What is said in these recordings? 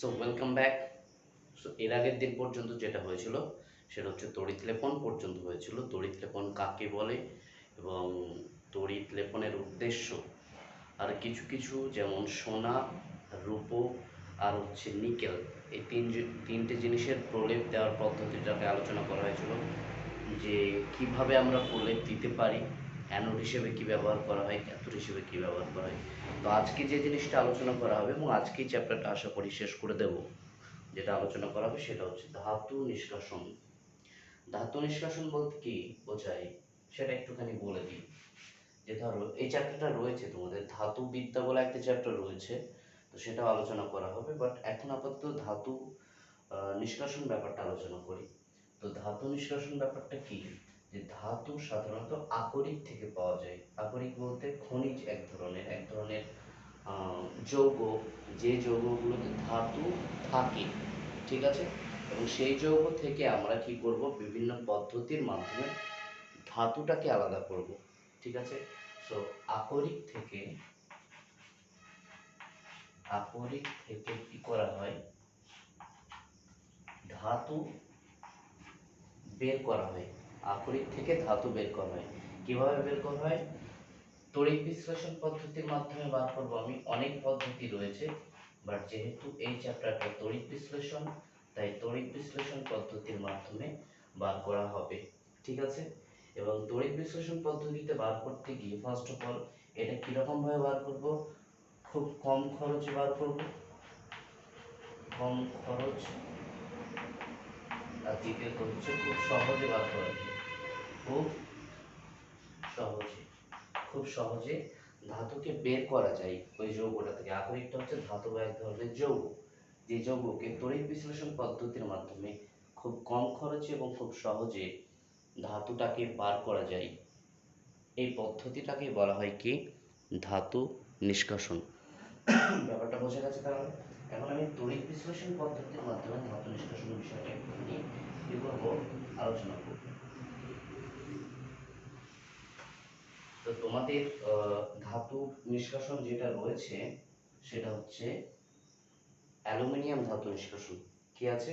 So welcome back. So এর আগের দিন পর্যন্ত যেটা হয়েছিল সেটা হচ্ছে তড়িৎ লেপন পর্যন্ত হয়েছিল। তড়িৎ লেপন কাকে বলে এবং তড়িৎ লেপনের উদ্দেশ্য, আর কিছু কিছু যেমন সোনা, রূপো আর হচ্ছে নিকেল, এই তিনটে জিনিসের প্রলেপ দেওয়ার পদ্ধতিটাকে আলোচনা করা হয়েছিল। যে কিভাবে আমরা প্রলেপ দিতে পারি, অ্যানোড হিসেবে কী ব্যবহার করা হয়, ক্যাথোড হিসেবে কী ব্যবহার করা হয়। তো আজকে যে জিনিসটা আলোচনা করা হবে এবং আজকেই চ্যাপ্টারটা আশা করি শেষ করে দেব, যেটা আলোচনা করা হবে সেটা হচ্ছে ধাতু নিষ্কাশন। ধাতু নিষ্কাশন বলতে কি বোঝায় সেটা একটুখানি বলে দিই। যে ধরো এই চ্যাপ্টারটা রয়েছে, তোমাদের ধাতু বিদ্যা বলে একটা চ্যাপ্টার রয়েছে, তো সেটাও আলোচনা করা হবে। বাট এখন আপাতত ধাতু নিষ্কাশন ব্যাপারটা আলোচনা করি। তো ধাতু নিষ্কাশন ব্যাপারটা কি, যে ধাতু সাধারণত আকরিক থেকে পাওয়া যায়। আকরিক বলতে খনিজ এক ধরনের যৌগ, যে যৌগগুলোতে ধাতু থাকে, ঠিক আছে। এবং সেই যৌগ থেকে আমরা কি করব, বিভিন্ন পদ্ধতির মাধ্যমে ধাতুটাকে আলাদা করব, ঠিক আছে। সো আকরিক থেকে কি করা হয়, ধাতু বের করা হয়। আকরিক থেকে ধাতু বের করা হয়। কিভাবে বের করা হয়? তড়িৎ বিশ্লেষণ পদ্ধতির মাধ্যমে বার করব আমি। অনেক পদ্ধতি রয়েছে, বাট যেহেতু এই চ্যাপ্টারটা তড়িৎ বিশ্লেষণ, তাই তড়িৎ বিশ্লেষণ পদ্ধতির মাধ্যমে বার করা হবে, ঠিক আছে। এবং তড়িৎ বিশ্লেষণ পদ্ধতিতে বার করতে গিয়ে ফার্স্ট অফ অল এটা কিরকম ভাবে বার করব, খুব কম খরচে বার করব, কম খরচ। আর দ্বিতীয়ত হচ্ছে খুব সহজে বার করা যায়, খুব সহজে, ধাতুকে বের করা যায় ওই যৌগটা থেকে। আকরিকটা হচ্ছে ধাতু বা এক ধরনের যৌগ, যে যৌগকে তড়িৎ বিশ্লেষণ পদ্ধতির মাধ্যমে খুব কম খরচে এবং খুব সহজে ধাতুটাকে বার করা যায়। এই পদ্ধতিটাকে বলা হয় কি, ধাতু নিষ্কাশন। ব্যাপারটা বোঝা গেছে তাহলে? এখন আমি তড়িৎ বিশ্লেষণ পদ্ধতির মাধ্যমে ধাতু নিষ্কাশনের বিষয়টা একটুখানি কি করবো, আলোচনা করব। তো তোমাদের ধাতু নিষ্কাশন যেটা রয়েছে সেটা হচ্ছে অ্যালুমিনিয়াম ধাতু নিষ্কাশন। কি আছে?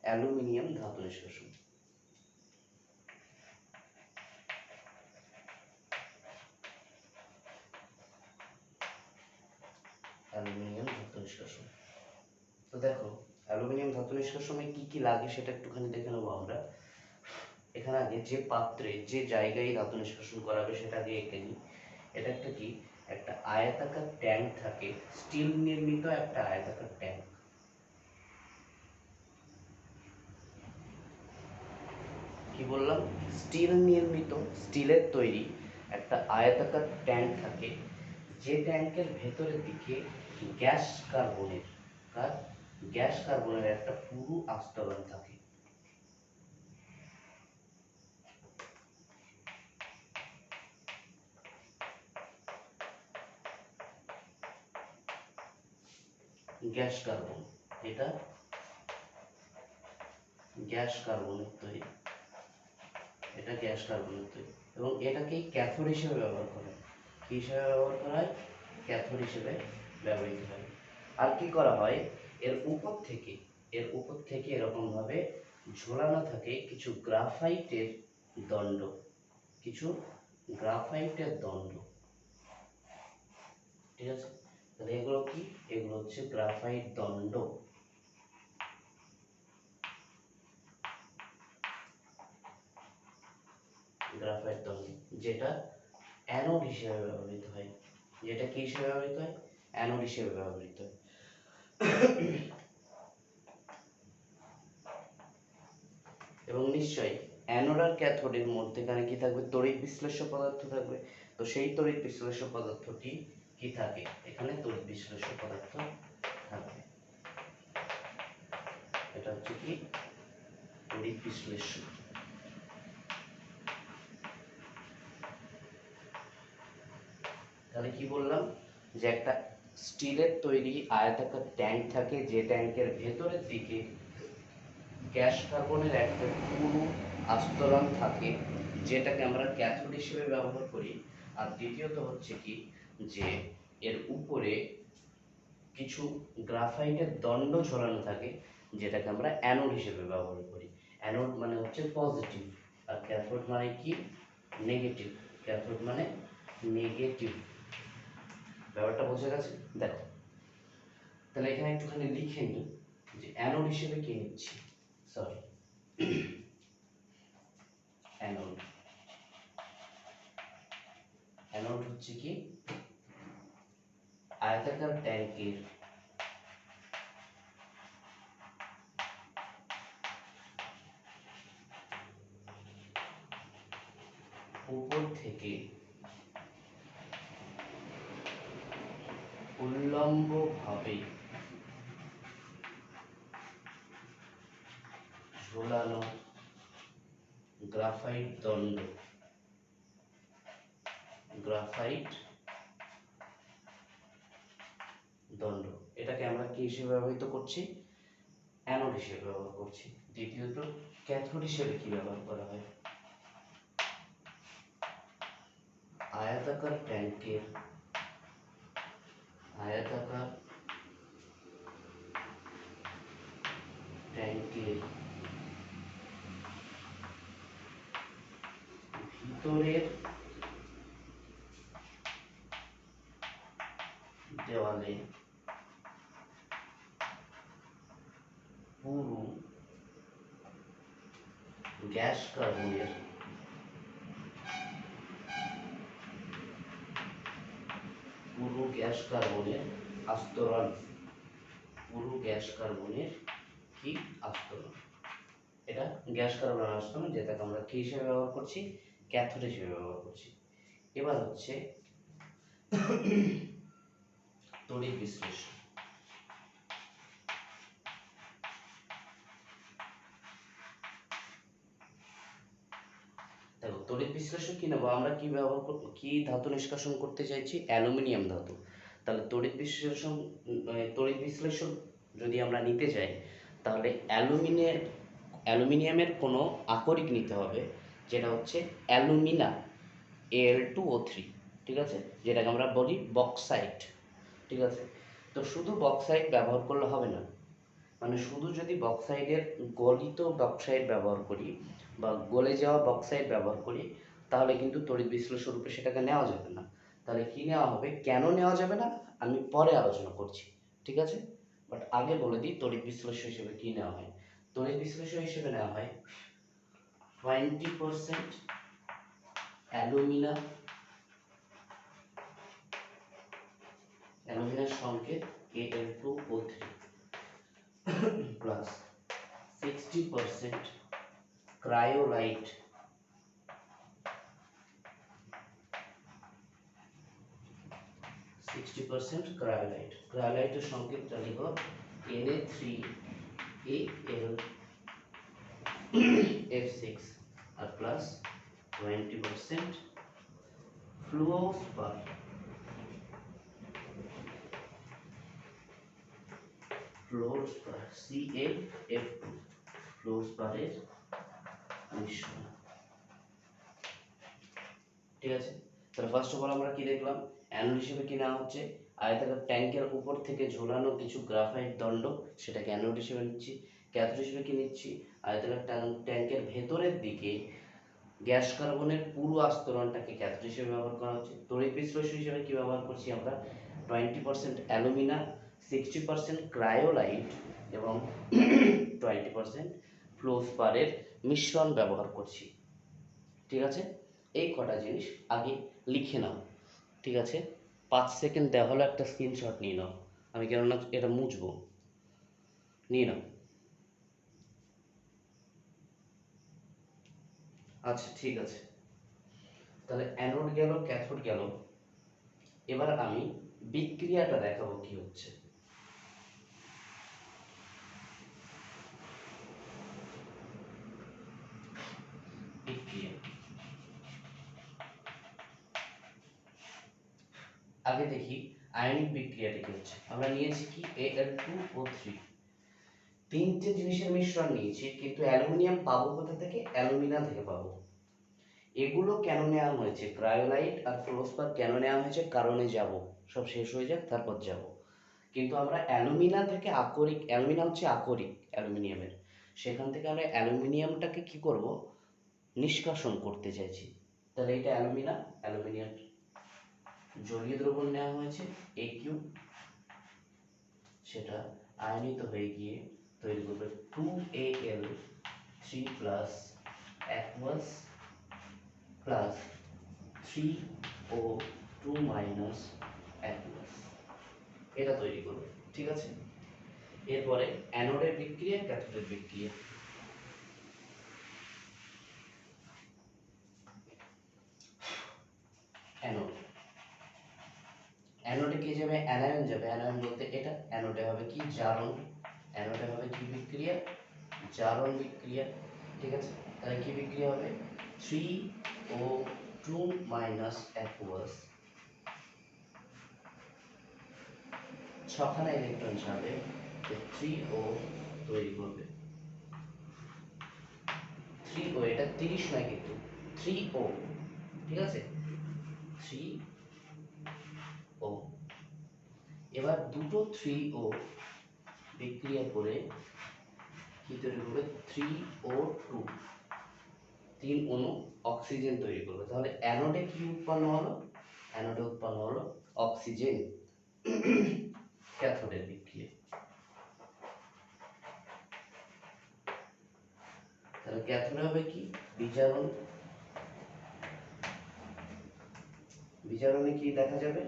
অ্যালুমিনিয়াম ধাতু নিষ্কাশন। অ্যালুমিনিয়াম ধাতু নিষ্কাশন। তো দেখো, অ্যালুমিনিয়াম ধাতু নিষ্কাশনে কি কি লাগে সেটা একটুখানি দেখে নেবো আমরা। এখানে আগে যে পাত্রে, যে জায়গায় ধাতু নিষ্কাশন করাবে সেটা আগে এঁকে নিই। এটা একটা কি, একটা আয়তাকার ট্যাঙ্ক থাকে, স্টিল নির্মিত একটা আয়তাকার ট্যাঙ্ক। কি বললাম? স্টিল নির্মিত, স্টিলের তৈরি একটা আয়তাকার ট্যাঙ্ক থাকে, যে ট্যাঙ্কের ভেতরের দিকে গ্যাস কার্বনের একটা পুরু আস্তরণ থাকে। গ্যাস কার্বন, এটা গ্যাস কার্বনের তৈরি, এটা গ্যাস কার্বনের তৈরি। এবং এটাকেই ক্যাথোড হিসেবে ব্যবহার করা হয়। কি হিসেবে ব্যবহার করা হয়? ক্যাথোড হিসেবে ব্যবহৃত হয়। আর কি করা হয়, এর উপর থেকে এরকম ভাবে ঝোলানো থাকে কিছু গ্রাফাইটের দণ্ড, কিছু গ্রাফাইটের দণ্ড, ঠিক আছে। তাহলে এগুলো কি? এগুলো হচ্ছে গ্রাফাইট দণ্ড। গ্রাফাইট দণ্ড, যেটা অ্যানোড হিসেবে ব্যবহৃত হয়। যেটা কি হিসেবে ব্যবহৃত হয়? অ্যানোড হিসেবে ব্যবহৃত হয়। এবং নিশ্চয়ই অ্যানোড আর ক্যাথোডের মধ্যেখানে কি থাকবে? তড়িৎ বিশ্লেষ্য পদার্থ থাকবে। তো সেই তড়িৎ বিশ্লেষ্য পদার্থটি কি থাকে? এখানে তড়িৎ বিশ্লেষ্য পদার্থ থাকবে। এটা হচ্ছে কি, তড়িৎ বিশ্লেষ্য। তাহলে কি বললাম, যে একটা স্টিলের তৈরি আয়তাকার ট্যাঙ্ক থাকে, যে ট্যাঙ্কের ভেতরের দিকে গ্যাস কার্বনের একটা পুরু আস্তরণ থাকে, যেটাকে আমরা ক্যাথোড হিসেবে ব্যবহার করি। আর দ্বিতীয়ত হচ্ছে কি, যে এর উপরে কিছু গ্রাফাইটের দণ্ড ঝোলানো থাকে, যেটাকে আমরা অ্যানোড হিসেবে ব্যবহার করি। অ্যানোড মানে হচ্ছে পজিটিভ, আর ক্যাথোড মানে কি নেগেটিভ। ক্যাথোড মানে নেগেটিভ। ব্যাপারটা বোঝা গেছে? দেখো তাহলে এখানে একটুখানি লিখে নিই যে অ্যানোড হিসেবে কি নিচ্ছি। Sorry, anode. অ্যানোড হচ্ছে কি আয়তাকার ট্যাঙ্কের উপর থেকে উল্লম্বভাবে ঝোলানো গ্রাফাইট দণ্ড। গ্রাফাইট দণ্ড এটাকে আমরা কি হিসেবে ব্যবহৃত করছি? অ্যানোড হিসেবে ব্যবহার করছি। দ্বিতীয়ত ক্যাথোড হিসেবে কি ব্যবহার করা হয়? আয়তাকার ট্যাঙ্কের ভিতরের দেওয়ালে পুরু গ্যাস কার্বনের আস্তরণ। কি আস্তরণ? এটা গ্যাস কার্বনের আস্তরণ, যেটাকে আমরা কি হিসেবে ব্যবহার করছি? ক্যাথোড হিসেবে ব্যবহার করছি। এবার হচ্ছে তড়িৎ বিশ্লেষণ। দেখো তড়িৎ বিশ্লেষণ কি নেবো আমরা, কি ব্যবহার করব, কি ধাতু নিষ্কাশন করতে চাইছি? অ্যালুমিনিয়াম ধাতু। তাহলে তড়িৎ বিশ্লেষণ যদি আমরা নিতে চাই, তাহলে অ্যালুমিনিয়ামের কোনো আকরিক নিতে হবে, যেটা হচ্ছে অ্যালুমিনা Al2O3, ঠিক আছে, যেটাকে আমরা বলি বক্সাইট। ঠিক আছে, তো শুধু বক্সাইট ব্যবহার করলে হবে না, মানে শুধু যদি বক্সাইডের গলিত বক্সাইড ব্যবহার করি বা গলে যাওয়া বক্সাইড ব্যবহার করি, তাহলে কিন্তু তড়িৎ বিশ্লেষণ রূপে সেটাকে নেওয়া যাবে না। তাহলে কি নেওয়া হবে, কেন নেওয়া যাবে না আমি পরে আলোচনা করছি, ঠিক আছে। বাট আগে বলে দিই তড়িৎ বিশ্লেষণ হিসেবে কি নেওয়া হয়। তড়িৎ বিশ্লেষণ হিসেবে নেওয়া হয় 20% অ্যালুমিনার সংকেত Al2O3 প্লাস 60% ক্রায়োলাইট, ক্রায়োলাইটের সংকেতটা লিখব Na3Al আর প্লাস 20% ফ্লুওরস্পার। CaF2 ফ্লুওরস্পারের মিশ্রণ। ঠিক আছে, তাহলে ফার্স্ট অফ অল আমরা কি দেখলাম, অ্যানোড হিসেবে কি নেওয়া হচ্ছে আয়তাকার ট্যাঙ্কের উপর থেকে ঝোলানো কিছু গ্রাফাইট দণ্ড, সেটাকে অ্যানোড হিসেবে নিচ্ছি। ক্যাথোড হিসেবে কি নিচ্ছি, আয়তাকার ট্যাঙ্কের ভেতরের দিকে গ্যাস কার্বনের পুরো আস্তরণটাকে ক্যাথোড হিসেবে ব্যবহার করা হচ্ছে। তড়িৎ বিশ্লেষণ হিসেবে কি ব্যবহার করছি আমরা, 20% অ্যালুমিনা, 60% ক্রায়োলাইট এবং 20% ফ্লুওরস্পারের মিশ্রণ ব্যবহার করছি। ঠিক আছে, এই কটা জিনিস আগে লিখে নাও। ঠিক আছে, 5 সেকেন্ড দেওয়া হলো, একটা স্ক্রিনশট নিয়ে নাও, আমি কেননা এটা মুছবো, নিয়ে নাও। আচ্ছা ঠিক আছে, তাহলে অ্যানোড গেল, ক্যাথোড গেল, এবার আমি বিক্রিয়াটা দেখাবো কি হচ্ছে। বিক্রিয়া আগে দেখি আয়নিক বিক্রিয়াটা কি হচ্ছে। আমরা নিয়েছি কি Al2O3, তিনটে জিনিসের মিশ্রণ নিয়েছি, কিন্তু অ্যালুমিনিয়াম পাবো কোথা থেকে, অ্যালুমিনা থেকে পাবো। এগুলো কেন নেওয়া হয়েছে, ক্রায়োলাইট আর ফ্লুওরস্পার কেন নেওয়া হয়েছে, কারণে যাব, সব শেষ হয়ে যাক তারপর যাব। কিন্তু আমরা অ্যালুমিনা থেকে অ্যালুমিনা হচ্ছে আকরিক অ্যালুমিনিয়ামের, সেখান থেকে আমরা অ্যালুমিনিয়ামটাকে কি করব, নিষ্কাশন করতে চাইছি। তাহলে এটা অ্যালুমিনিয়াম জলীয় দ্রবণ নেওয়া হয়েছে AQ, সেটা আয়নিত হয়ে গিয়ে তৈরি করবে 2Al3 plus aqueous plus 3O2 minus aqueous, এটা তৈরি করবে। ঠিক আছে, এরপরে অ্যানোডের বিক্রিয়া, ক্যাথোডের বিক্রিয়া। অ্যানোড, অ্যানোডে কি যাবে, অ্যানায়ন যাবে। অ্যানায়ন বলতে এটা, অ্যানোডে হবে কি, জারণ। অ্যানোডে হবে কি বিক্রিয়া, জারণ বিক্রিয়া। ঠিক আছে, তাহলে কি বিক্রিয়া হবে, 3O2 মাইনাস অ্যাকুয়াস, 6খানা ইলেকট্রন যাবে, 3O তৈরি করবে। 3O, এটা 30 নয় কিন্তু 3O, ঠিক আছে, 3O। এবার দুটো 3O বিক্রিয়া করে কি তৈরি করবে, 3O2, 3 অণু অক্সিজেন তৈরি করবে। তাহলে অ্যানোডে কি উৎপন্ন হলো, অ্যানোডে উৎপন্ন হলো অক্সিজেন। ক্যাথোডের বিক্রিয়া, তাহলে ক্যাথোডে হবে কি, বিজারণ। বিজারণে কি দেখা যাবে,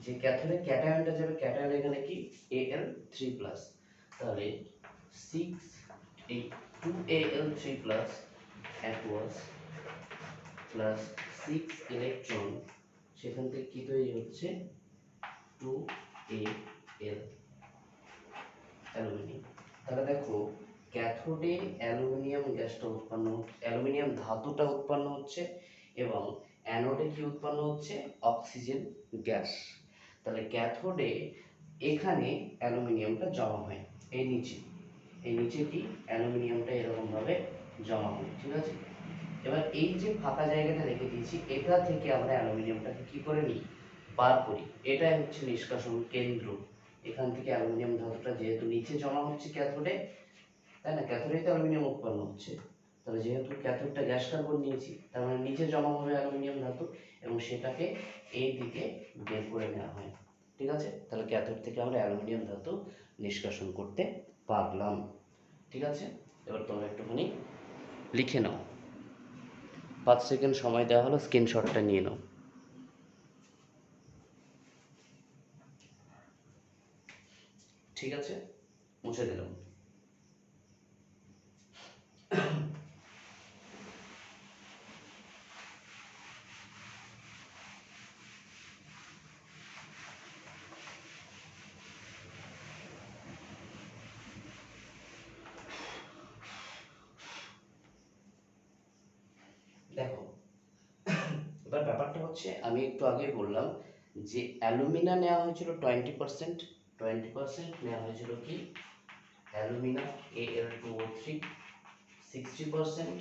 যে ক্যাথোডে ক্যাটায়নটা যাবে, ক্যাটায়ন এখানে কি Al3+, তাহলে 6 এই 2Al3+ অ্যাকুয়াস প্লাস 6 ইলেকট্রন, সেখান থেকে কি তৈরি হচ্ছে, 2Al, অ্যালুমিনিয়াম। তাহলে দেখো ক্যাথোডে অ্যালুমিনিয়াম গ্যাসটা উৎপন্ন, অ্যালুমিনিয়াম ধাতুটা উৎপন্ন হচ্ছে, এবং অ্যানোডে কি উৎপন্ন হচ্ছে, অক্সিজেন গ্যাস। তাহলে ক্যাথোডে এখানে অ্যালুমিনিয়ামটা জমা হয়, এই নিচে, এই নিচে কি অ্যালুমিনিয়ামটা এরকম ভাবে জমা হয়। ঠিক আছে, এবার এই যে ফাঁকা জায়গাটা রেখে দিয়েছি, এটা থেকে আমরা অ্যালুমিনিয়ামটাকে কি করে নিই, বার করি। এটাই হচ্ছে নিষ্কাশন কেন্দ্র। এখান থেকে অ্যালুমিনিয়াম ধাতুটা যেহেতু নিচে জমা হচ্ছে ক্যাথোডে, তাই না, ক্যাথোডেই তো অ্যালুমিনিয়াম উৎপন্ন হচ্ছে, তাহলে যেহেতু ক্যাথোডটা গ্যাস কার্বন নিয়েছি, তার মানে নিচে জমা হবে অ্যালুমিনিয়াম ধাতু, এবং সেটাকে এই দিকে বের করে নেওয়া হয়। ঠিক আছে, তাহলে ক্যাথোড থেকে আমরা অ্যালুমিনিয়াম ধাতু নিষ্কাশন করতে পারলাম। ঠিক আছে, এবার তোমরা একটুখানি লিখে নাও, 5 সেকেন্ড সময় দেওয়া হলো, স্ক্রিনশটটা নিয়ে নাও। ঠিক আছে, মুছে দিলাম। দেখো, এবার ব্যাপারটা হচ্ছে, আমি একটু আগে বললাম যে অ্যালুমিনা নেওয়া হয়েছিল 20%, 20% নেওয়া হয়েছিল কি, অ্যালুমিনা Al2O3, 60%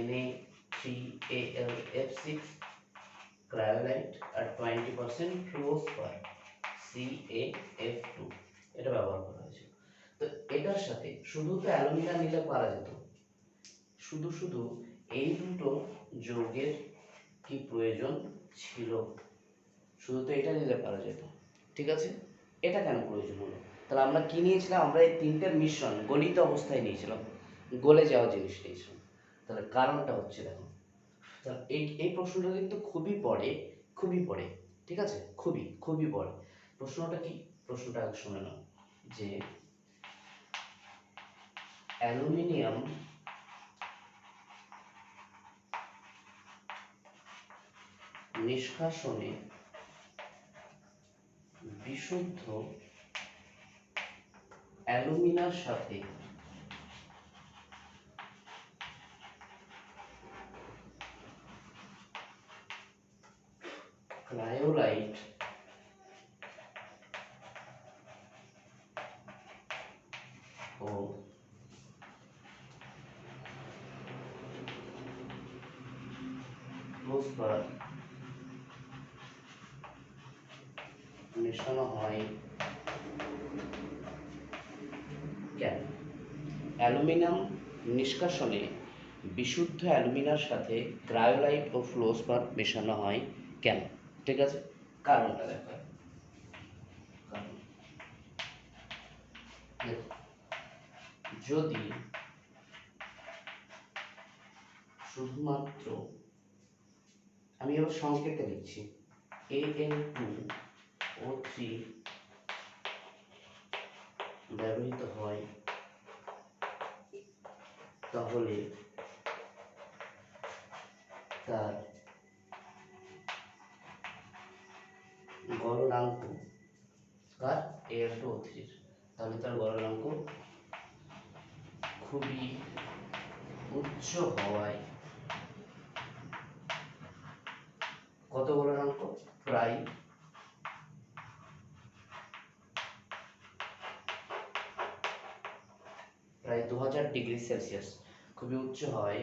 Na3AlF6 ক্রায়োলাইট, আর 20% ফ্লুওস্পার CaF2, এটা ব্যবহার করা হয়েছিল। তো এটার সাথে শুধু তো অ্যালুমিনা নিলে পারা যেত, শুধু শুধু এই দুটো যৌগের কি প্রয়োজন ছিল, শুধু তো এটা নিলে পারা যেত। ঠিক আছে, এটা কেন প্রয়োজন হলো, তাহলে আমরা কি নিয়েছিলাম, আমরা এই তিনটের মিশ্রণ গলিত অবস্থায় নিয়েছিলাম, গলে যাওয়া জিনিস নিয়েছিলাম। তাহলে কারণটা হচ্ছে, দেখো, তাহলে এই এই প্রশ্নটা কিন্তু খুবই পড়ে, খুবই পড়ে। ঠিক আছে, খুবই খুবই পড়ে। প্রশ্নটা কি, প্রশ্নটা আগে শুনে নাও, যে অ্যালুমিনিয়াম নিষ্কাশনে বিশুদ্ধ অ্যালুমিনার সাথে ক্রায়োলাইট ও ফ্লুওস্পার মেশানো হয় কেন? অ্যালুমিনিয়াম নিষ্কাশনে বিশুদ্ধ অ্যালুমিনার সাথে ক্রায়োলাইট ও ফ্লোরস্পার মেশানো হয় কেন? ঠিক আছে, কারণটা দেখো। যদি শুধুমাত্র, আমি এবার সংকেতে লিখছি, Al2O3 ব্যবহৃত হয়, তাহলে তার গলনাঙ্ক, কার? Al2O3, তাহলে তার গলনাঙ্ক খুবই উচ্চ হওয়ায়, কত গলনাঙ্ক? প্রায় 2000 ডিগ্রি সেলসিয়াস, খুবই উচ্চ হয়,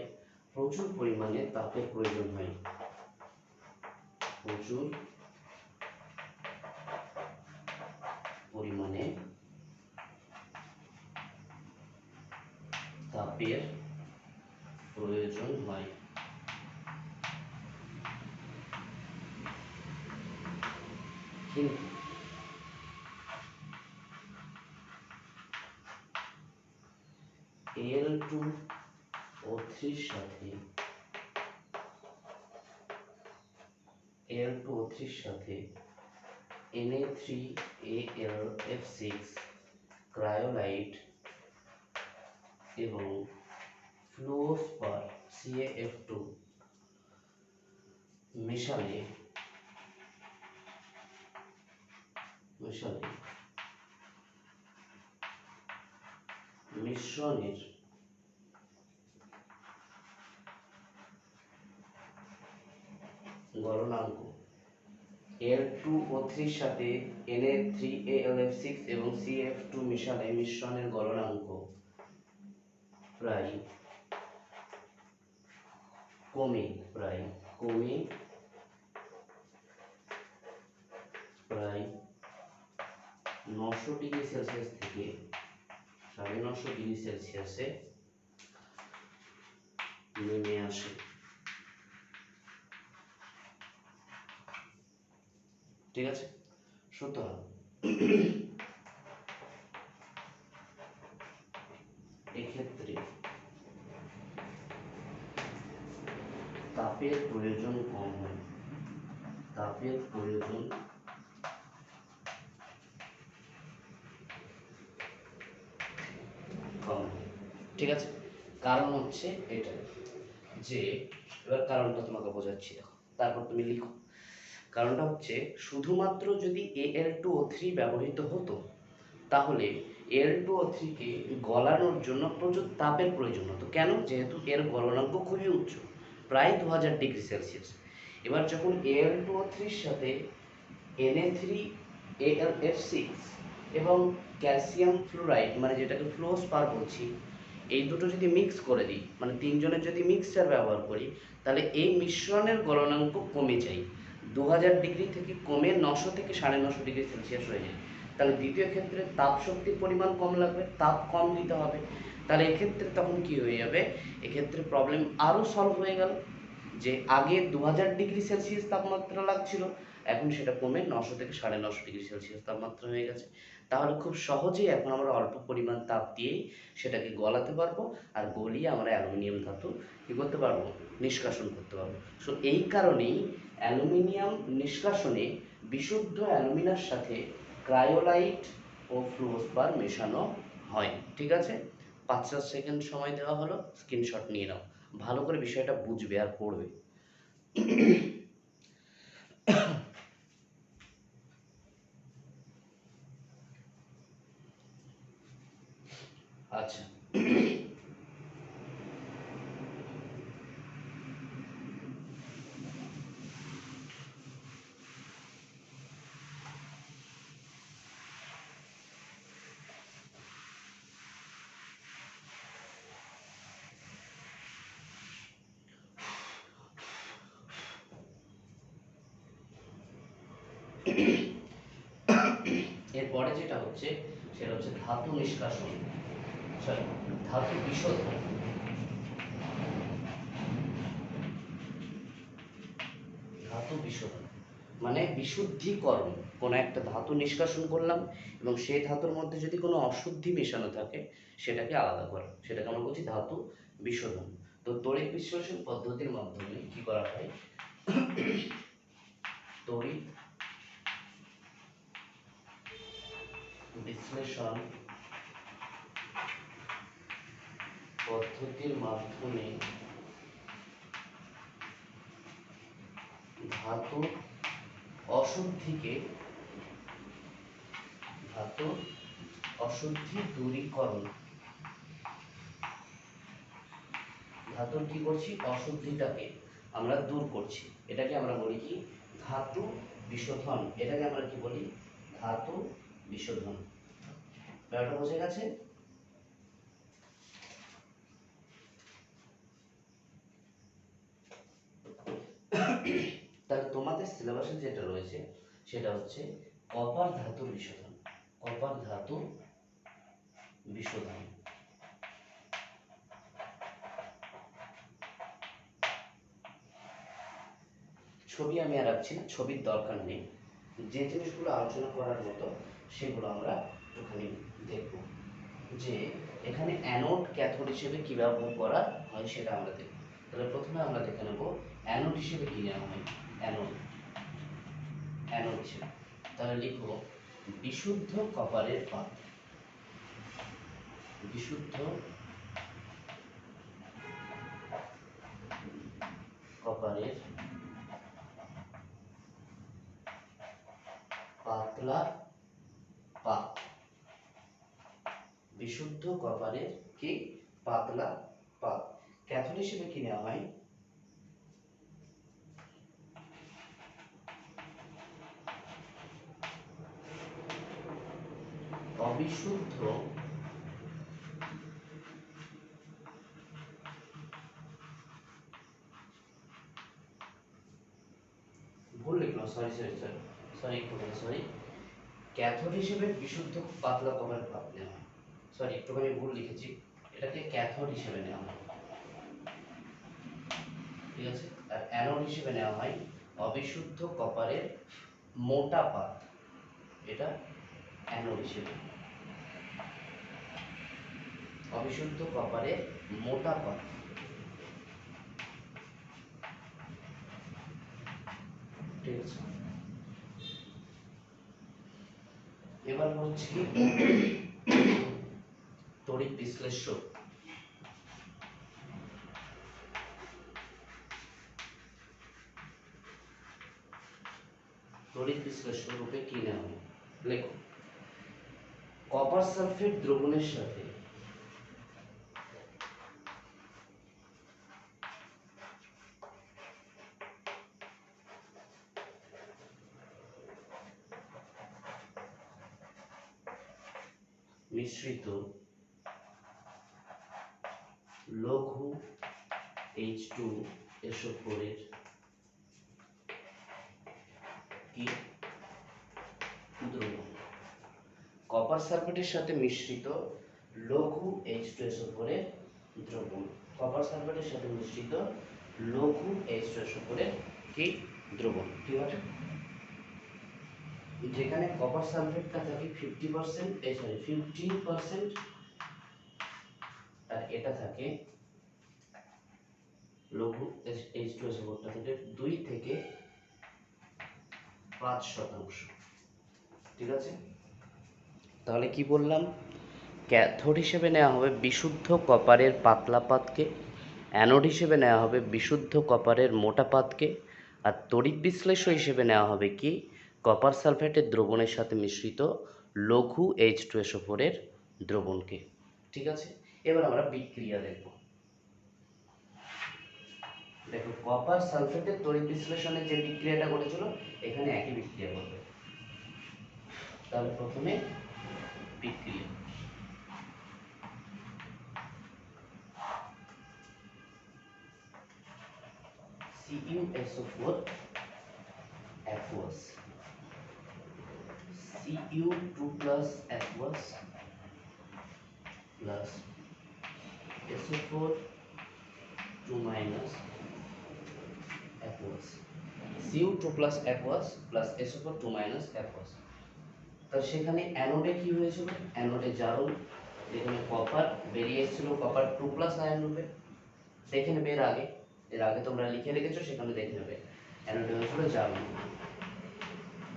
প্রচুর পরিমাণে তাপের প্রয়োজন হয়, প্রচুর পরিমাণে তাপের প্রয়োজন হয়। কিন্তু Al2O3 সাথে Na3Al(F6) ক্রায়োলাইট এবং ফ্লোরস্পার CaF2 মেশালে মিশ্রণের গলনাঙ্ক Al2O3 এর সাথে Na3Al(F6) এবং CaF2 মেশালে মিশ্রণের গলনাঙ্ক প্রায় কমে প্রায় 900 ডিগ্রি সেলসিয়াস থেকে 950 ডিগ্রি সেলসিয়াসে নেমে আসে। ঠিক আছে, সুতরাং এক্ষেত্রে তাপের প্রয়োজন কম হয়, তাপের প্রয়োজন কম হয়। ঠিক আছে, কারণ হচ্ছে এটা, যে এবার কারণটা তোমাকে বোঝাচ্ছি, দেখো, তারপর তুমি লিখো। কারণটা হচ্ছে, শুধুমাত্র যদি Al2O3 ব্যবহৃত হতো, তাহলে Al2O3 কে গলানোর জন্য প্রচুর তাপের প্রয়োজন হতো। কেন? যেহেতু এর গলনাঙ্ক খুবই উচ্চ, প্রায় 2000 ডিগ্রি সেলসিয়াস। এবার যখন Al2O3 এর সাথে Na3Al(F6) এবং ক্যালসিয়াম ফ্লোরাইড, মানে যেটাকে ফ্লোরস্পার বলছি, এই দুটো যদি মিক্স করে দিই, মানে তিনজনের যদি মিক্সচার ব্যবহার করি, তাহলে এই মিশ্রণের গলনাঙ্ক কমে যায়, 2000 ডিগ্রি থেকে কমে 900 থেকে 950 ডিগ্রি সেলসিয়াস হয়ে যায়। তাহলে দ্বিতীয় ক্ষেত্রে তাপ শক্তির পরিমাণ কম লাগবে, তাপ কম দিতে হবে। তাহলে এক্ষেত্রে তখন কি হয়ে যাবে? এক্ষেত্রে প্রবলেম আরও সলভ হয়ে গেল, যে আগে 2000 ডিগ্রি সেলসিয়াস তাপমাত্রা লাগছিল, এখন সেটা কমে 900 থেকে 950 ডিগ্রি সেলসিয়াস তাপমাত্রা হয়ে গেছে। তাহলে খুব সহজেই এখন আমরা অল্প পরিমাণ তাপ দিয়েই সেটাকে গলাতে পারবো, আর গলিয়ে আমরা অ্যালুমিনিয়াম ধাতু কী করতে পারবো? নিষ্কাশন করতে পারবো। সো এই কারণেই অ্যালুমিনিয়াম নিষ্কাশনে বিশুদ্ধ অ্যালুমিনার সাথে ক্রায়োলাইট ও ফ্লোরস্পার মেশানো হয়। ঠিক আছে, 5-7 সেকেন্ড সময় দেওয়া হলো, স্ক্রিনশট নিয়ে নাও, ভালো করে বিষয়টা বুঝবে আর পড়বে। আচ্ছা, এরপরে যেটা হচ্ছে সেটা হচ্ছে ধাতু নিষ্কাশন, সরি ধাতু বিশোধন। ধাতু বিশোধন মানে বিশুদ্ধিকরণ। কোনো একটা ধাতু নিষ্কাশন করলাম এবং সেই ধাতুর মধ্যে যদি কোনো অশুদ্ধি মেশানো থাকে সেটাকে আলাদা করা, সেটাকে আমরা বলছি ধাতু বিশোধন। তো তড়িৎ বিশ্লেষণ পদ্ধতির মাধ্যমে কি করা হয়, তড়িৎ বিশ্লেষণ পদ্ধতির মাধ্যমে ধাতু অশুদ্ধিকে, ধাতু অশুদ্ধি দূরীকরণ, ধাতুর কি করছি, অশুদ্ধিটাকে আমরা দূর করছি, এটাকে আমরা বলি কি ধাতু বিশোধন। এটাকে আমরা কি বলি, ধাতু বিশোধন। ব্যাপারটা বোঝা গেছে? তাহলে তোমাদের সিলেবাসে যেটা রয়েছে সেটা হচ্ছে কপার ধাতুর বিশোধন, কপার ধাতু বিশোধন। ছবি আমি আর রাখছি না, ছবির দরকার নেই, যে জিনিসগুলো আলোচনা করার মতো সেগুলো আমরা একটুখানি দেখব, যে এখানে অ্যানোড ক্যাথোড হিসেবে কি ব্যবহার করা হয় সেটা আমরা দেখব। তাহলে প্রথমে আমরা দেখে নেব অ্যানোড হিসেবে কি নেওয়া হয়, অ্যানোড, অ্যানোড হিসেবে। তাহলে লিখব বিশুদ্ধ কপারের পাত, বিশুদ্ধ কপারের পাতলা পাত, বিশুদ্ধ কপারের কি পাতলা পাত। ক্যাথোড হিসেবে কি নেওয়া হয়, অবিশুদ্ধ ভুল লিখলাম, সরি সরি সরি সরি একটুখানি সরি, ক্যাথোড হিসেবে বিশুদ্ধ পাতলা কপার পাত নেওয়া হয়, সরি একটুখানি ভুল লিখেছি, এটাকে ক্যাথোড হিসেবে নেওয়া হয়, ঠিক আছে। আর অ্যানোড হিসেবে নেওয়া হয় অবিশুদ্ধ কপারের মোটা পাত, এটা অ্যানোড হিসেবে, অবিশুদ্ধ কপারের মোটা পাত, ঠিক আছে। এবার হচ্ছে কি তড়িৎ বিশ্লেষ্য, তড়িৎ বিশ্লেষ্য রূপে কি নেওয়া হয়, লেখো কপার সালফেট দ্রবণের সাথে মিশ্রিত লঘু H2SO4 এর কি দ্রবণ, কপার সালফেটের সাথে মিশ্রিত লঘু H2SO4 এর দ্রবণ, কপার সালফেটের সাথে মিশ্রিত লঘু H2SO4 এর কি দ্রবণ, ঠিক আছে। যেখানে কপার সালফেটটা থাকে 15%, আর এটা থাকে লঘু H2SO4টা থেকে 2 থেকে 5%, ঠিক আছে। তাহলে কি বললাম, ক্যাথোড হিসেবে নেওয়া হবে বিশুদ্ধ কপারের পাতলা পাতকে, অ্যানোড হিসেবে নেওয়া হবে বিশুদ্ধ কপারের মোটা পাতকে, আর তড়িৎ বিশ্লেষ্য হিসেবে নেওয়া হবে কি কপার সালফেটের দ্রবণের সাথে মিশ্রিত লঘু H2SO4 এর দ্রবণকে, ঠিক আছে। এবার আমরা বিক্রিয়া দেখব। দেখো কপার সালফেটের তড়িৎ বিশ্লেষণে যে বিক্রিয়াটা ঘটেছিল এখানে একই বিক্রিয়া ঘটবে। তাহলে প্রথমে বিক্রিয়া, CuSO4 aqueous, Cu2 plus aqueous plus SO4 2 minus aqueous, Cu2 plus aqueous plus SO4 2 minus aqueous। তো সেখানে অ্যানোডে কি হয়েছিল, অ্যানোডে জারণ, যেখানে কপার বেরিয়ে এসেছিল কপার 2 প্লাস আয়ন রূপে, দেখে নেবে এর আগে তোমরা লিখে রেখেছো, সেখানে দেখে নেবে অ্যানোডে হয়েছিল জারণ।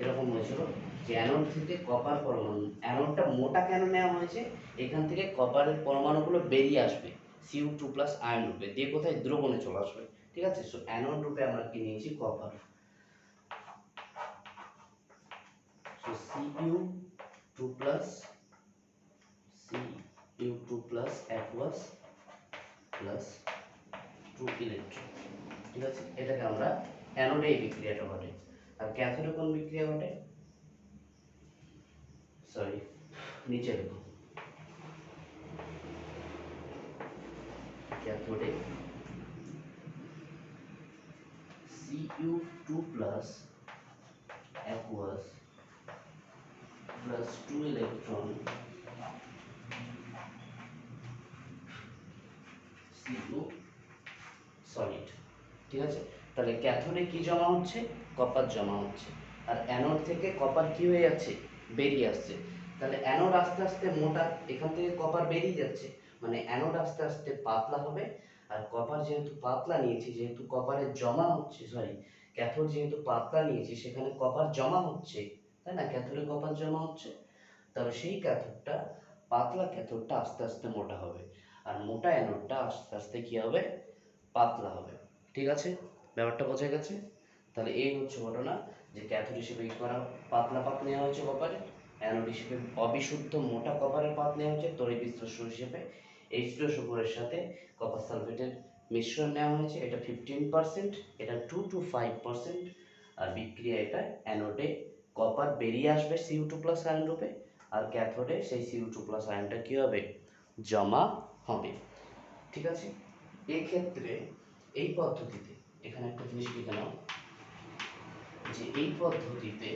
এরকম হয়েছিল যে অ্যানোড থেকে কপার পরমাণু, অ্যানোডটা মোটা কেন নেওয়া হয়েছে, এখান থেকে কপারের পরমাণুগুলো বেরিয়ে আসবে Cu2 প্লাস আয়ন রূপে, দিয়ে কোথায় দ্রবণে চলে আসবে, ঠিক আছে। সো অ্যানোড রূপে আমরা কি নিয়েছি, copper. So Cu2 plus aqueous plus 2 electron, ঠিক আছে। এটাকে আমরা অ্যানোডে এই বিক্রিয়াটা ঘটে। আর ক্যাথোডে কোন বিক্রিয়া ঘটে, সরি নিচে লিখো, ক্যাথোডে Cu2 plus aqueous plus 2 electron Cu solid, ঠিক আছে। তাহলে ক্যাথোডে কি জমা হচ্ছে, কপার জমা হচ্ছে, আর অ্যানোড থেকে কপার কি হয়ে যাচ্ছে, বেরিয়ে আসছে। তাহলে অ্যানোড আস্তে আস্তে মোটা, এখান থেকে কপার বেরিয়ে যাচ্ছে, মানে অ্যানোড আস্তে আস্তে পাতলা হবে। আর কপার যেহেতু পাতলা নিয়েছি, যেহেতু কপারের জমা হচ্ছে, সরি ক্যাথোড যেহেতু পাতলা নিয়েছি, সেখানে কপার জমা হচ্ছে, তাই না, ক্যাথোডে কপার জমা হচ্ছে। তবে সেই ক্যাথোডটা, পাতলা ক্যাথোডটা আস্তে আস্তে মোটা হবে, আর মোটা অ্যানোডটা আস্তে আস্তে কি হবে, পাতলা হবে, ঠিক আছে। ব্যাপারটা বোঝা গেছে। তাহলে এই হচ্ছে ঘটনা, যে ক্যাথোড হিসেবে কি করা, পাতলা পাত নেওয়া হয়েছে কপারের, অ্যানোড হিসেবে অবিশুদ্ধ মোটা কপারের পাত নেওয়া হয়েছে, তড়িৎ বিশ্লেষ্য হিসেবে H2SO4 এর সাথে কপার সালফেটের মিশ্রণ নেওয়া হয়েছে, এটা 15%, এটা 2 to 5%। আর বিক্রিয়া এটা, অ্যানোডে কপার বেরিয়ে আসবে Cu2 প্লাস আয়ন রূপে, আর ক্যাথোডে সেই Cu2 প্লাস আয়নটা কি হবে, জমা হবে, ঠিক আছে। এই ক্ষেত্রে এই পদ্ধতিতে, এখানে একটা জিনিস লিখে নাও, যে এই পদ্ধতিতে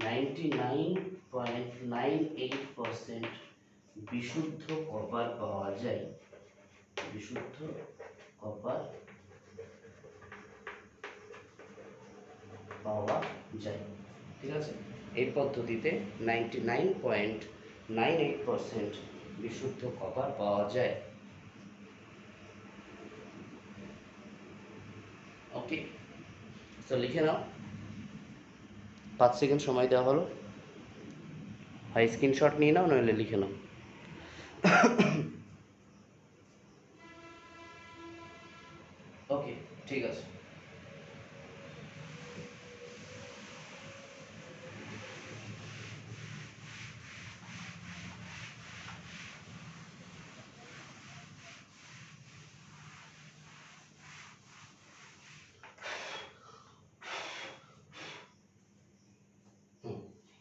99.98% বিশুদ্ধ কপার পাওয়া যায়, বিশুদ্ধ কপার পাওয়া যায়, ঠিক আছে। এই পদ্ধতিতে 99.98% বিশুদ্ধ কপার পাওয়া যায়। ওকে, তো লিখে নাও, 5 সেকেন্ড সময় দেওয়া হলো, হয় স্ক্রিনশট নিয়ে নাও, নইলে লিখে নাও। ওকে, ঠিক আছে।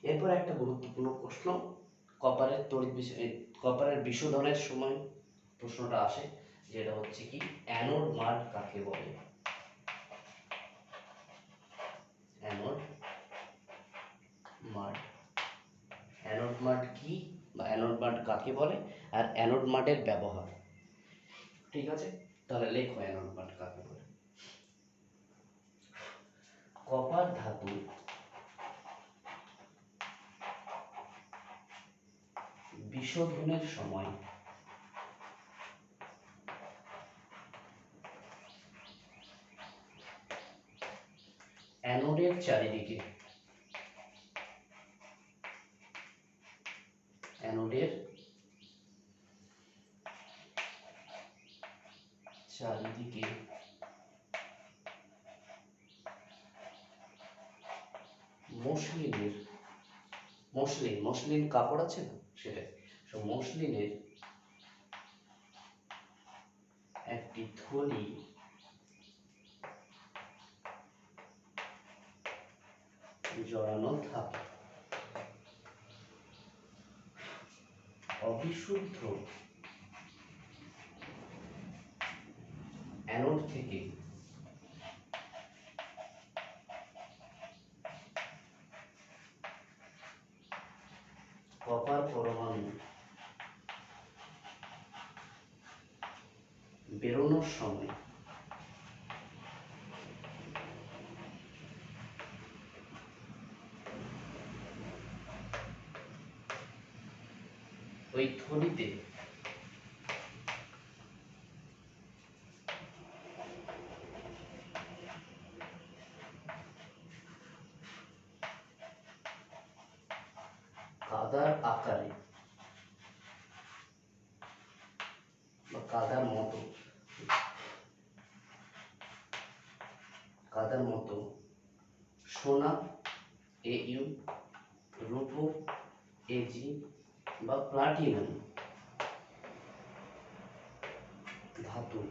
এরপর একটা গুরুত্বপূর্ণ প্রশ্ন, কপারের কপারের বিশোধনের সময় প্রশ্নটা আসে, যেটা হচ্ছে কি, অ্যানোড মাড কাকে বলে, অ্যানোড মাড, অ্যানোড মাড কি, বা অ্যানোড মাড কাকে বলে, আর অ্যানোড মাডের ব্যবহার, ঠিক আছে। তাহলে লেখো অ্যানোড মাড কাকে বলে। কপার ধাতু বিশোধনের সময় অ্যানোডের চারিদিকে, অ্যানোডের চারিদিকে মসলিনের, মসলিন কাপড় আছে না, সেটাই, মসলিনের একটি থলি জড়ানো থাকে। অবিশুদ্ধ অ্যানোড থেকে জমানোর সময় ওই থলিতে কাদার আকারে বা কাদার মতো সোনা AU, রূপো AG বা প্লাটিনাম ধাতু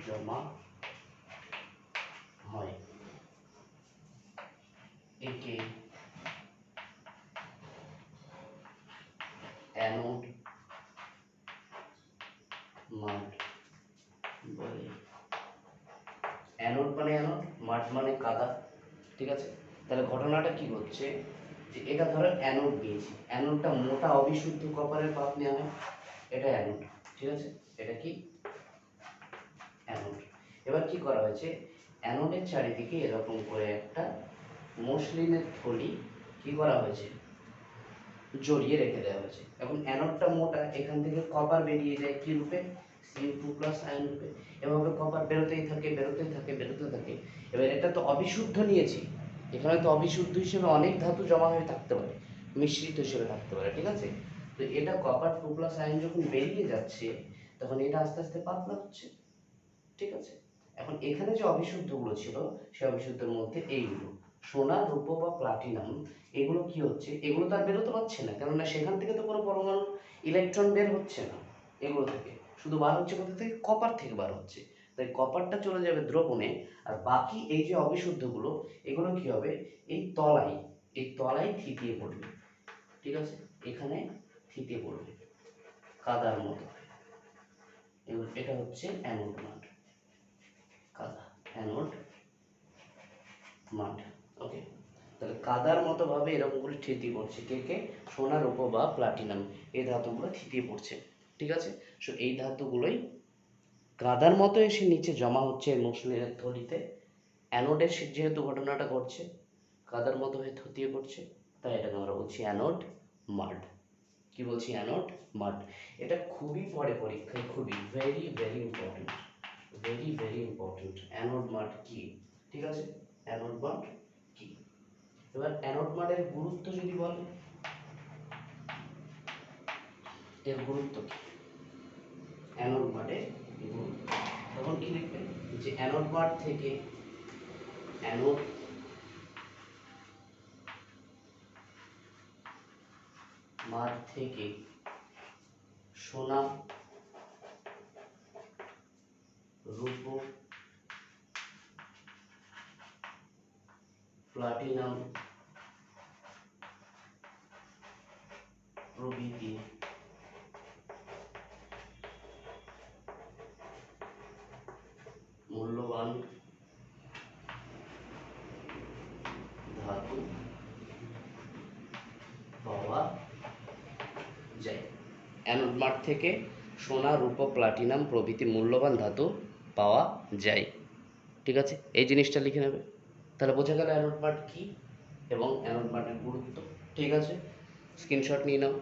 জমা হয়, একে অ্যানোড মাড বলে। অ্যানোড মানে মাড মানে কাদা, ঠিক আছে। তাহলে ঘটনাটা কি হচ্ছে যে এটা ধরো অ্যানোড দিয়েছি, অ্যানোডটা মোটা অবিশুদ্ধ কপারের পাত নেওয়া হয়, এটা অ্যানোড, ঠিক আছে। এটা কি অ্যানোড। এবার কি করা হয়েছে, অ্যানোডের চারিদিকে এরকম করে একটা মসলিনের থলি কি করা হয়েছে, জড়িয়ে রেখে দেওয়া হয়েছে। এখন অ্যানোডটা মোটা, এখান থেকে কপার বেরিয়ে যায় কি রূপে, Cu+ আয়ন রূপে। এভাবে কপার বেরোতেই থাকে বেরোতে থাকে বেরোতে থাকে। এবার এটা তো অবিশুদ্ধ নিয়েছি, এখানে তো অবিশুদ্ধ হিসেবে অনেক ধাতু জমা হয়ে থাকতে পারে, মিশ্রিত হিসেবে থাকতে পারে, ঠিক আছে। তো এটা কপার 2+ আয়ন যখন বেরিয়ে যাচ্ছে তখন এটা আস্তে আস্তে পাতলা হচ্ছে, ঠিক আছে। এখন এখানে যে অবিশুদ্ধগুলো ছিল সেই অবিশুদ্ধের মধ্যে এইগুলো সোনা, রূপো বা প্লাটিনাম, এগুলো কি হচ্ছে, এগুলো তো আর বেরোতে পারছে না, কেননা সেখান থেকে তো কোনো পরমাণু ইলেকট্রন বের হচ্ছে না এগুলো থেকে, শুধু বার হচ্ছে কোথা থেকে, কপার থেকে বার হচ্ছে। তাই কপারটা চলে যাবে দ্রবণে, আর বাকি এই যে অবিশুদ্ধগুলো এগুলো কি হবে, এই তলায় থিতিয়ে পড়বে, ঠিক আছে, এখানে থিতিয়ে পড়বে কাদার মতো। এটা হচ্ছে অ্যানোড মাড, কাদা অ্যানোড মাড, ওকে। তাহলে কাদার মতো ভাবে এরকম করে থিতিয়ে পড়ছে, কে সোনা, রূপো বা প্লাটিনাম, এই ধাতুগুলো থিতিয়ে পড়ছে, ঠিক আছে। সো এই ধাতুগুলোই কাদার মতো এসে নিচে জমা হচ্ছে মসলিনের থলিতে। অ্যানোডের যেহেতু ঘটনাটা ঘটছে, কাদার মতো হয়ে থিতিয়ে পড়ছে, তাই এটাকে আমরা বলছি অ্যানোড মাড। কি বলছি, অ্যানোড মাড। এটা খুবই পরে পরীক্ষায়, খুবই very very important, very very important. Anode mud কি, ঠিক আছে, অ্যানোড মাড কি। এবার অ্যানোড মাডের গুরুত্ব যদি বলে, এর গুরুত্ব কি, অ্যানোড মাডের গুরুত্ব, তখন কি লিখবে যে অ্যানোড মাড থেকে অ্যানোড মাড থেকে সোনা, রূপো, প্লাটিনাম প্রভৃতি মূল্যবান ধাতু পাওয়া যায়। অ্যানোড মাড থেকে সোনা, রূপো, প্লাটিনাম প্রভৃতি মূল্যবান ধাতু পাওয়া যায়, ঠিক আছে। এই জিনিসটা লিখে নেবে, তাহলে বোঝা গেল অ্যানোড মাড কি এবং অ্যানোড মাডের গুরুত্ব, ঠিক আছে। স্ক্রিনশট নিয়ে নাও।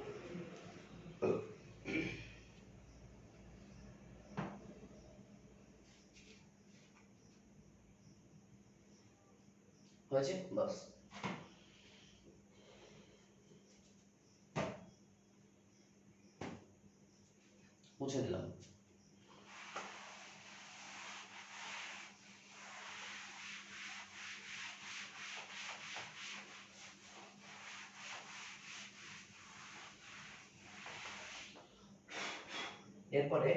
হয়েছে, বাস। মুছে দিলাম। এরপরে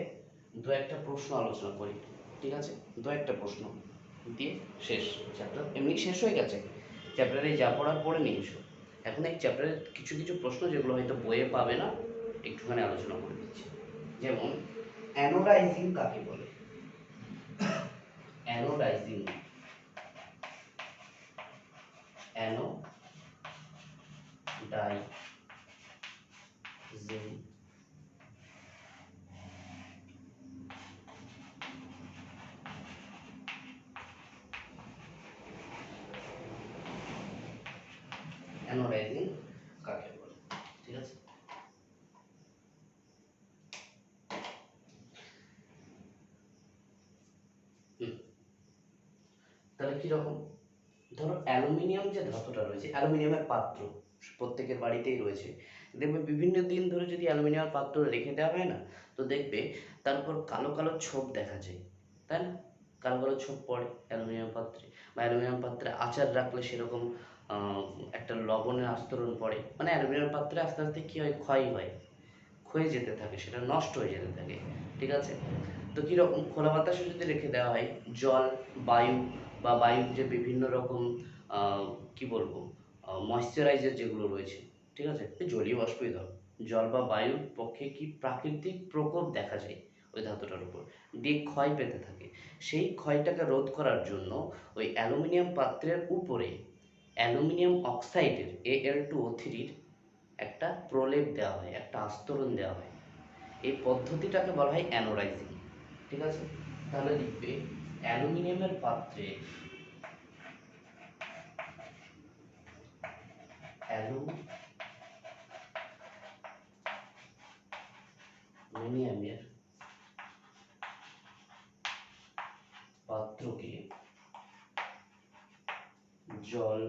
দু একটা প্রশ্ন আলোচনা করি, ঠিক আছে, দু একটা প্রশ্ন দিয়ে শেষ চ্যাপ্টার। এমনি শেষ হয়ে গেছে চ্যাপ্টারে, যা পড়ার পড়ে নিয়ে এসো। এখন এই চ্যাপ্টারের কিছু কিছু প্রশ্ন যেগুলো হয়তো বইয়ে পাবে না, একটুখানি আলোচনা করে দিচ্ছি। যেমন অ্যানোডাইজিং কাকে বলে, অ্যানোডাইজিং, অ্যানোডাইজিং অ্যানোডাইজিং কাকে বলে, ঠিক আছে। তাহলে কিরকম, ধরো অ্যালুমিনিয়াম যে ধাতুটা রয়েছে, অ্যালুমিনিয়ামের পাত্র প্রত্যেকের বাড়িতেই রয়েছে, দেখবে বিভিন্ন দিন ধরে যদি অ্যালুমিনিয়ামের পাত্র রেখে দেওয়া হয় না, তো দেখবে তার উপর কালো কালো ছোপ দেখা যায়, তাই না? কালো কালো ছোপ পড়ে অ্যালুমিনিয়াম পাত্রে, বা অ্যালুমিনিয়াম পাত্রে আচার রাখলে সেরকম একটা লবণের আস্তরণ পড়ে, মানে অ্যালুমিনিয়াম পাত্রে আস্তে আস্তে কী হয়, ক্ষয় হয়, ক্ষয়ে যেতে থাকে, সেটা নষ্ট হয়ে যেতে থাকে, ঠিক আছে। তো কীরকম, খোলা বাতাসে যদি রেখে দেওয়া হয়, জল, বায়ু বা বায়ুর যে বিভিন্ন রকম কি বলবো ময়েশ্চারাইজার যেগুলো রয়েছে, ঠিক আছে, জলীয় বাষ্পই ধর, জল বা বায়ুর পক্ষে কি প্রাকৃতিক প্রকোপ দেখা যায় ওই ধাতুটার উপর, দিয়ে ক্ষয় পেতে থাকে। সেই ক্ষয়টাকে রোধ করার জন্য ওই অ্যালুমিনিয়াম পাত্রের উপরে অ্যালুমিনিয়াম অক্সাইডের Al2O3 একটা প্রলেপ দেওয়া হয়, একটা আস্তরণ দেওয়া হয়। এই পদ্ধতিটাকে বলা হয় অ্যানোডাইজিং, ঠিক আছে। তাহলে লিখবে অ্যালুমিনিয়ামের পাত্রে অ্যালুমিনিয়ামের পাত্রকে জল,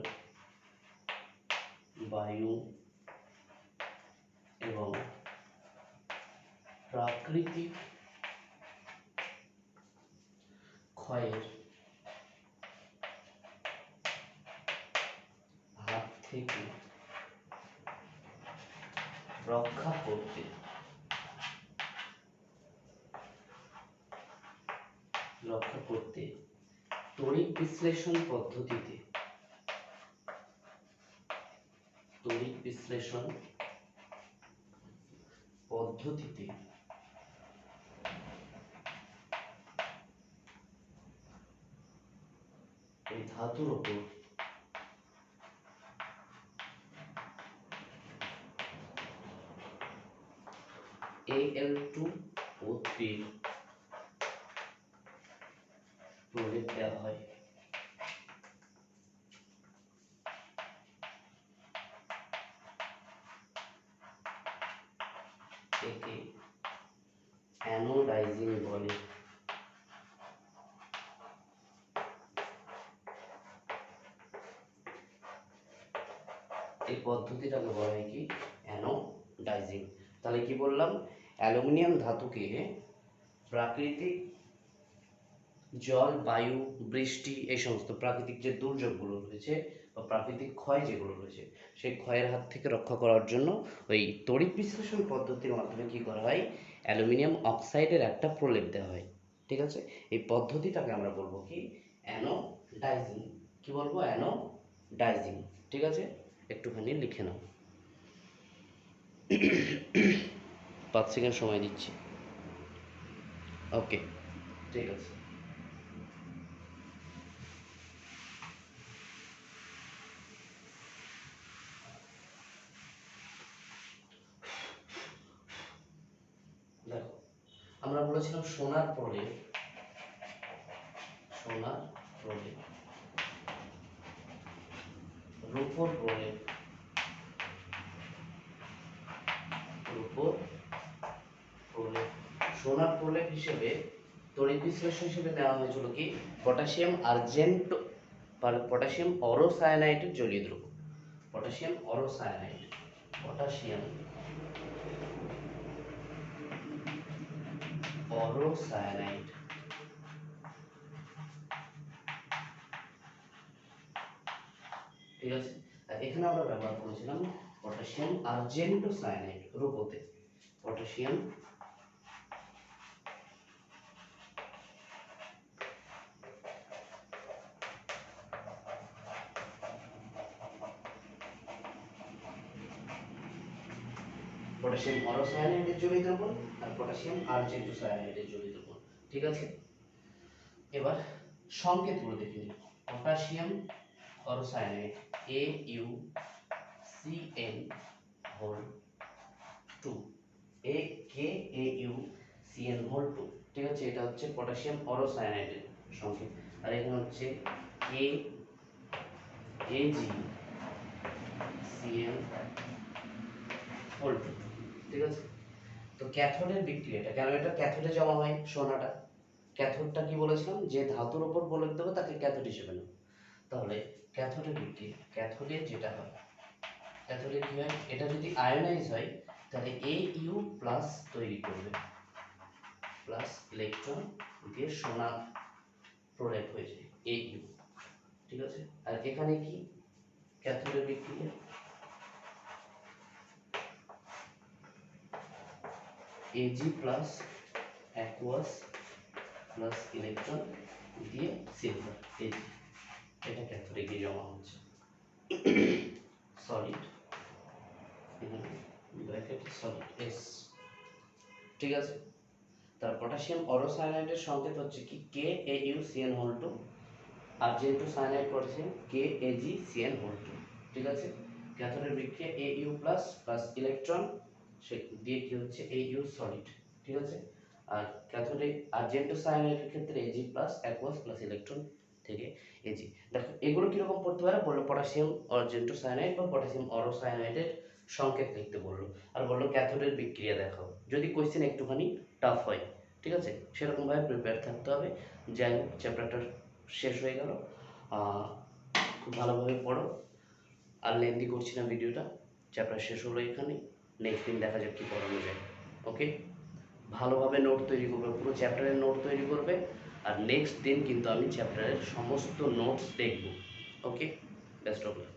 বায়ু এবং প্রাকৃতিক ক্ষয়ের হাত থেকে রক্ষা করতে তড়িৎ বিশ্লেষণ পদ্ধতিতে এই ধাতুর উপর Al2O3 প্রলেপ দেওয়া হয়। একে অ্যানোডাইজিং বলে। এই পদ্ধতিটাকে বলা হয় কি, অ্যানোডাইজিং। তাহলে কি বললাম, অ্যালুমিনিয়াম ধাতুকে প্রাকৃতিক জল, বায়ু, বৃষ্টি, এই সমস্ত প্রাকৃতিক যে দুর্যোগগুলো রয়েছে বা প্রাকৃতিক ক্ষয় যেগুলো রয়েছে, সেই ক্ষয়ের হাত থেকে রক্ষা করার জন্য ওই তড়িৎ বিশ্লেষণ পদ্ধতির মাধ্যমে কি করা হয়, অ্যালুমিনিয়াম অক্সাইডের একটা প্রলেপ দেওয়া হয়, ঠিক আছে। এই পদ্ধতিটাকে আমরা বলবো কি, অ্যানোডাইজিং। কি বলবো, অ্যানোডাইজিং, ঠিক আছে। একটুখানি লিখে নাও, 5 সেকেন্ড সময় দিচ্ছি। ওকে, ঠিক আছে। দেখো, আমরা বলেছিলাম সোনার প্রলেপ, রূপোর প্রলেপ, সোনার প্রলেপ হিসেবে তড়িৎ বিশ্লেষণ হিসেবে নেওয়া হয়েছিল কি, পটাশিয়াম অরোসায়ানাইডের জলীয় দ্রব্য, পটাশিয়াম অরোসায়ানাইড, ঠিক আছে। আর এখানে আমরা ব্যবহার করেছিলাম পটাশিয়াম আর্জেন্টোসায়ানাইড রূপতে, পটাশিয়াম অরোসায়ানাইডের জলীয় দ্রবণ আর পটাশিয়াম আর্জেন্টোসায়ানাইডের জলীয় দ্রবণ, ঠিক আছে। এবার সংকেতগুলো দেখে নিই। পটাশিয়াম অরোসায়ানাইড AuCN2, AKAuCN2, ঠিক আছে। এটা হচ্ছে পটাশিয়াম অরোসায়ানাইডের সংকেত। আর এখানে হচ্ছে Cn ভোল্ট, ঠিক আছে। তো ক্যাথোডের বিক্রিয়াটা কেন, এটা ক্যাথোডে জমা হয় সোনাটা, ক্যাথোডটা কি বলেছিলাম যে ধাতুর উপর বলে দেবো তাকে ক্যাথোড হিসেবে নেব। তাহলে ক্যাথোডের বিক্রিয়া, ক্যাথোডে যেটা হয়, ক্যাথোডে কি হয়, এটা যদি আয়নাইজ হয় তাহলে Au প্লাস তৈরি করবে, প্লাস ইলেকট্রন দিয়ে সোনা প্রোডাক্ট হয়ে যায় Au, ঠিক আছে। আর এখানে কি ক্যাথোডের বিক্রিয়া, Ag plus aqueous plus electron দিয়ে সিলভার Ag, এটা ক্যাথোডে গিয়ে জমা হচ্ছে সলিড, এখানে ব্র্যাকেট সলিড S, ঠিক আছে। তার পটাশিয়াম অরোসায়ানাইডের সংকেত হচ্ছে কি KAuCN2, argento cyanide potassium KAgCN2, ঠিক আছে। ক্যাথোডের বিক্রিয়া Au প্লাস প্লাস ইলেকট্রন সে দিয়ে কি হচ্ছে Au সলিড, ঠিক আছে। আর ক্যাথোডে আর্জেন্টো সায়ানাইডের ক্ষেত্রে Ag plus aqueous plus electron থেকে Ag। দেখো এগুলো কিরকম পড়তে পারে, বললো পটাশিয়াম আর্জেন্টো সায়ানাইড বা পটাশিয়াম অরোসায়ানাইডের সংকেত লিখতে বললো, আর বললো ক্যাথোডের বিক্রিয়া দেখাও, যদি কোয়েশ্চেন একটুখানি টাফ হয়, ঠিক আছে, সেরকমভাবে প্রিপেয়ার থাকতে হবে। যাই হোক চ্যাপ্টারটা শেষ হয়ে গেল, খুব ভালোভাবে পড়ো, আর লেন্দি করছি না ভিডিওটা, চ্যাপ্টার শেষ হলো এখানে, নেক্সট দিন দেখা যাক কী পড়ানো যায়। ওকে, ভালোভাবে নোট তৈরি করবে, পুরো চ্যাপ্টারের নোট তৈরি করবে, আর নেক্সট দিন কিন্তু আমি চ্যাপ্টারের সমস্ত নোটস দেখব। ওকে, বেস্ট অফ লাক।